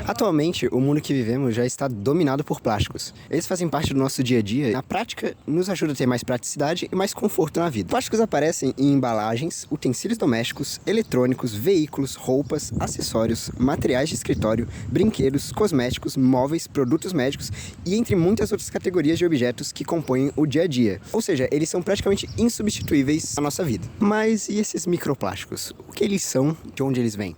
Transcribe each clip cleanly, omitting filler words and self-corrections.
Atualmente, o mundo que vivemos já está dominado por plásticos. Eles fazem parte do nosso dia a dia e, na prática, nos ajudam a ter mais praticidade e mais conforto na vida. Plásticos aparecem em embalagens, utensílios domésticos, eletrônicos, veículos, roupas, acessórios, materiais de escritório, brinquedos, cosméticos, móveis, produtos médicos e entre muitas outras categorias de objetos que compõem o dia a dia. Ou seja, eles são praticamente insubstituíveis à nossa vida. Mas e esses microplásticos? O que eles são? De onde eles vêm?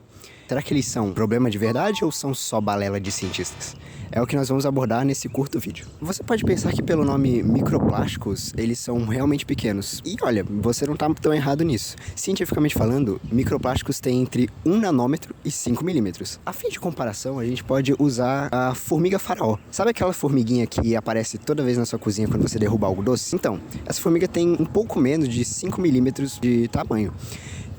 Será que eles são problema de verdade ou são só balela de cientistas? É o que nós vamos abordar nesse curto vídeo. Você pode pensar que pelo nome microplásticos, eles são realmente pequenos. E olha, você não está tão errado nisso. Cientificamente falando, microplásticos têm entre 1 nanômetro e 5 milímetros. A fim de comparação, a gente pode usar a formiga faraó. Sabe aquela formiguinha que aparece toda vez na sua cozinha quando você derruba algo doce? Então, essa formiga tem um pouco menos de 5 milímetros de tamanho.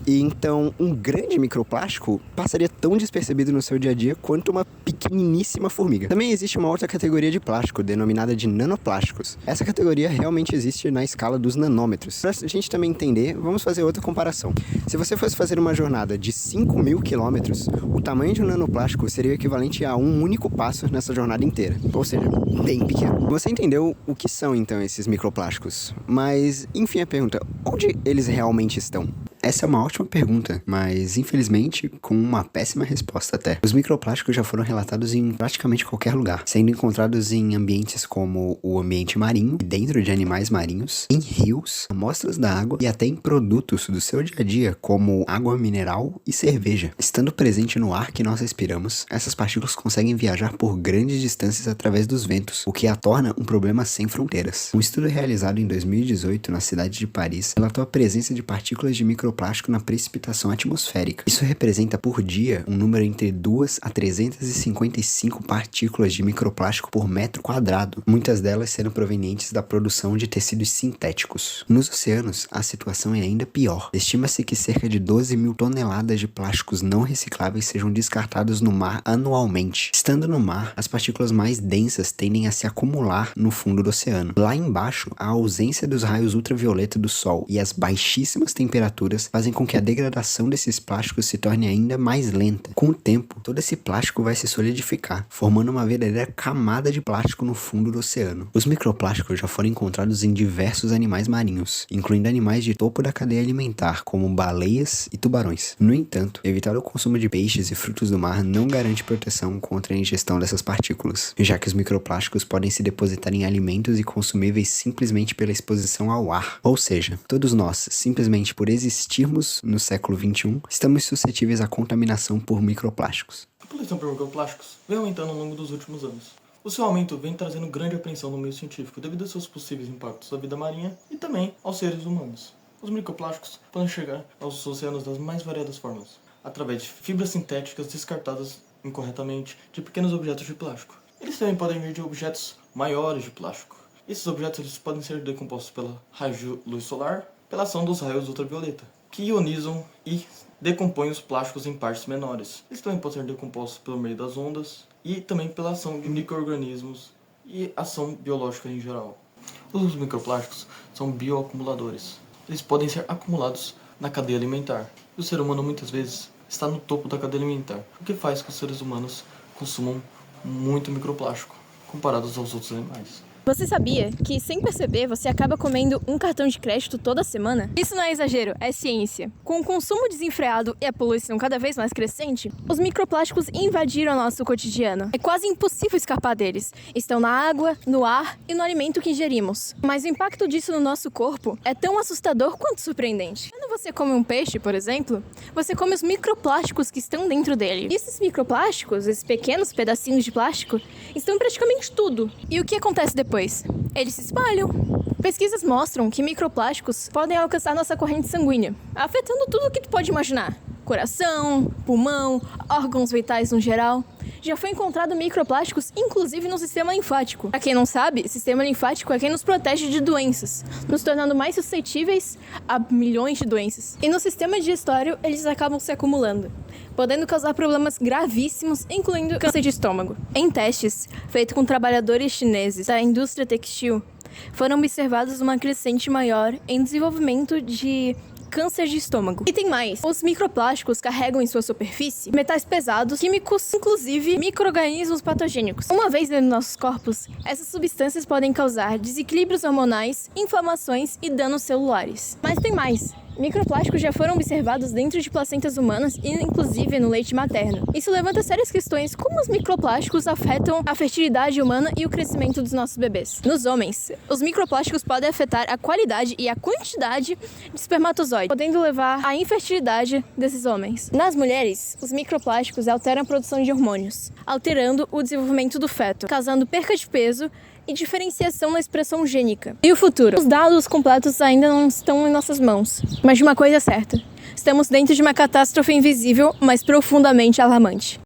E então, um grande microplástico passaria tão despercebido no seu dia a dia quanto uma pequeniníssima formiga. Também existe uma outra categoria de plástico, denominada de nanoplásticos. Essa categoria realmente existe na escala dos nanômetros. Para a gente também entender, vamos fazer outra comparação. Se você fosse fazer uma jornada de 5.000 quilômetros, o tamanho de um nanoplástico seria o equivalente a um único passo nessa jornada inteira. Ou seja, bem pequeno. Você entendeu o que são, então, esses microplásticos? Mas, enfim, a pergunta, onde eles realmente estão? Essa é uma ótima pergunta, mas infelizmente com uma péssima resposta até. Os microplásticos já foram relatados em praticamente qualquer lugar, sendo encontrados em ambientes como o ambiente marinho, dentro de animais marinhos, em rios, amostras da água e até em produtos do seu dia a dia, como água mineral e cerveja. Estando presente no ar que nós respiramos, essas partículas conseguem viajar por grandes distâncias através dos ventos, o que a torna um problema sem fronteiras. Um estudo realizado em 2018 na cidade de Paris relatou a presença de partículas de microplástico na precipitação atmosférica. Isso representa por dia um número entre 2 a 355 partículas de microplástico por metro quadrado, muitas delas sendo provenientes da produção de tecidos sintéticos. Nos oceanos, a situação é ainda pior. Estima-se que cerca de 12 mil toneladas de plásticos não recicláveis sejam descartados no mar anualmente. Estando no mar, as partículas mais densas tendem a se acumular no fundo do oceano. Lá embaixo, a ausência dos raios ultravioleta do sol e as baixíssimas temperaturas fazem com que a degradação desses plásticos se torne ainda mais lenta. Com o tempo, todo esse plástico vai se solidificar, formando uma verdadeira camada de plástico no fundo do oceano. Os microplásticos já foram encontrados em diversos animais marinhos, incluindo animais de topo da cadeia alimentar, como baleias e tubarões. No entanto, evitar o consumo de peixes e frutos do mar não garante proteção contra a ingestão dessas partículas, já que os microplásticos podem se depositar em alimentos e consumíveis simplesmente pela exposição ao ar. Ou seja, todos nós, simplesmente por existirmos no século XXI, estamos suscetíveis à contaminação por microplásticos. A poluição por microplásticos vem aumentando ao longo dos últimos anos. O seu aumento vem trazendo grande apreensão no meio científico devido aos seus possíveis impactos à vida marinha e também aos seres humanos. Os microplásticos podem chegar aos oceanos das mais variadas formas, através de fibras sintéticas descartadas incorretamente de pequenos objetos de plástico. Eles também podem vir de objetos maiores de plástico. Esses objetos eles podem ser decompostos pela raio de luz solar, pela ação dos raios ultravioleta, que ionizam e decompõem os plásticos em partes menores. Eles também podem ser decompostos pelo meio das ondas e também pela ação de micro-organismos e ação biológica em geral. Os microplásticos são bioacumuladores. Eles podem ser acumulados na cadeia alimentar. E o ser humano muitas vezes está no topo da cadeia alimentar, o que faz com que os seres humanos consumam muito microplástico comparados aos outros animais. Você sabia que, sem perceber, você acaba comendo um cartão de crédito toda semana? Isso não é exagero, é ciência. Com o consumo desenfreado e a poluição cada vez mais crescente, os microplásticos invadiram nosso cotidiano. É quase impossível escapar deles. Estão na água, no ar e no alimento que ingerimos. Mas o impacto disso no nosso corpo é tão assustador quanto surpreendente. Quando você come um peixe, por exemplo, você come os microplásticos que estão dentro dele. E esses microplásticos, esses pequenos pedacinhos de plástico, estão em praticamente tudo. E o que acontece depois? Eles se espalham. Pesquisas mostram que microplásticos podem alcançar nossa corrente sanguínea, afetando tudo o que tu pode imaginar. Coração, pulmão, órgãos vitais no geral. Já foi encontrado microplásticos, inclusive no sistema linfático. Pra quem não sabe, sistema linfático é quem nos protege de doenças, nos tornando mais suscetíveis a milhões de doenças. E no sistema digestório, eles acabam se acumulando, podendo causar problemas gravíssimos, incluindo câncer de estômago. Em testes feitos com trabalhadores chineses da indústria textil, foram observados uma crescente maior em desenvolvimento de câncer de estômago. E tem mais, os microplásticos carregam em sua superfície metais pesados, químicos, inclusive micro-organismos patogênicos. Uma vez dentro dos nossos corpos, essas substâncias podem causar desequilíbrios hormonais, inflamações e danos celulares. Mas tem mais. Microplásticos já foram observados dentro de placentas humanas e inclusive no leite materno. Isso levanta sérias questões como os microplásticos afetam a fertilidade humana e o crescimento dos nossos bebês. Nos homens, os microplásticos podem afetar a qualidade e a quantidade de espermatozoide, podendo levar à infertilidade desses homens. Nas mulheres, os microplásticos alteram a produção de hormônios, alterando o desenvolvimento do feto, causando perca de peso e diferenciação na expressão gênica. E o futuro? Os dados completos ainda não estão em nossas mãos. Mas de uma coisa é certa, estamos dentro de uma catástrofe invisível, mas profundamente alarmante.